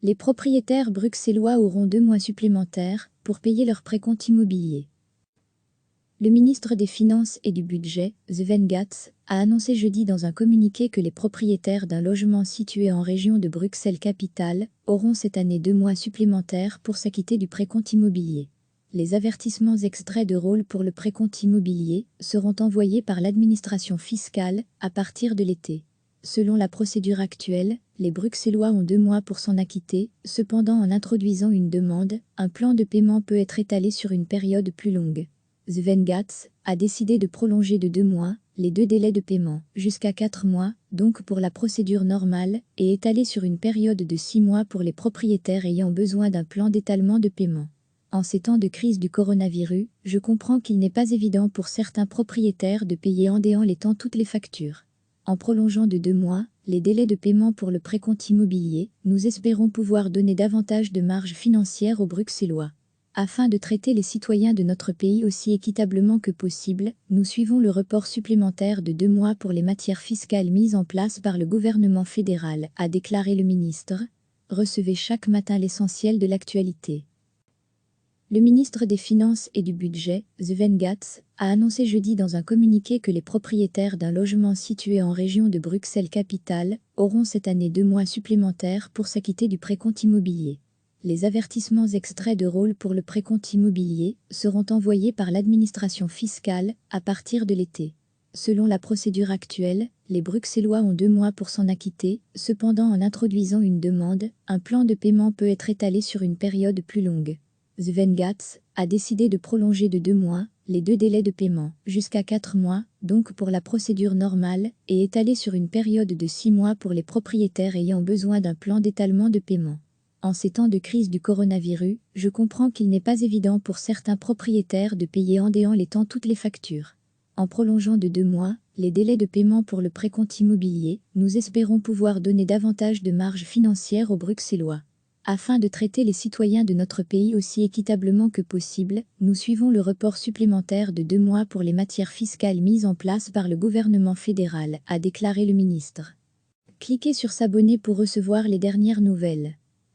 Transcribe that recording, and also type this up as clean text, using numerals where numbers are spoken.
Les propriétaires bruxellois auront 2 mois supplémentaires pour payer leurs précomptes immobiliers. Le ministre des Finances et du Budget, Sven Gatz, a annoncé jeudi dans un communiqué que les propriétaires d'un logement situé en région de Bruxelles-Capitale auront cette année 2 mois supplémentaires pour s'acquitter du précompte immobilier. Les avertissements extraits de rôle pour le précompte immobilier seront envoyés par l'administration fiscale à partir de l'été. Selon la procédure actuelle, les Bruxellois ont 2 mois pour s'en acquitter, cependant en introduisant une demande, un plan de paiement peut être étalé sur une période plus longue. Sven Gatz a décidé de prolonger de 2 mois les 2 délais de paiement, jusqu'à 4 mois, donc pour la procédure normale, et étalé sur une période de 6 mois pour les propriétaires ayant besoin d'un plan d'étalement de paiement. En ces temps de crise du coronavirus, je comprends qu'il n'est pas évident pour certains propriétaires de payer en déant les temps toutes les factures. En prolongeant de 2 mois les délais de paiement pour le précompte immobilier, nous espérons pouvoir donner davantage de marge financière aux Bruxellois. Afin de traiter les citoyens de notre pays aussi équitablement que possible, nous suivons le report supplémentaire de 2 mois pour les matières fiscales mises en place par le gouvernement fédéral, a déclaré le ministre. Recevez chaque matin l'essentiel de l'actualité. Le ministre des Finances et du Budget, Sven Gatz, a annoncé jeudi dans un communiqué que les propriétaires d'un logement situé en région de Bruxelles-Capitale auront cette année 2 mois supplémentaires pour s'acquitter du précompte immobilier. Les avertissements extraits de rôle pour le précompte immobilier seront envoyés par l'administration fiscale à partir de l'été. Selon la procédure actuelle, les Bruxellois ont 2 mois pour s'en acquitter, cependant en introduisant une demande, un plan de paiement peut être étalé sur une période plus longue. Sven Gatz a décidé de prolonger de 2 mois les 2 délais de paiement, jusqu'à 4 mois, donc pour la procédure normale, et étalé sur une période de 6 mois pour les propriétaires ayant besoin d'un plan d'étalement de paiement. En ces temps de crise du coronavirus, je comprends qu'il n'est pas évident pour certains propriétaires de payer en déant les temps toutes les factures. En prolongeant de 2 mois les délais de paiement pour le précompte immobilier, nous espérons pouvoir donner davantage de marge financière aux Bruxellois. Afin de traiter les citoyens de notre pays aussi équitablement que possible, nous suivons le report supplémentaire de 2 mois pour les matières fiscales mises en place par le gouvernement fédéral, a déclaré le ministre. Cliquez sur s'abonner pour recevoir les dernières nouvelles.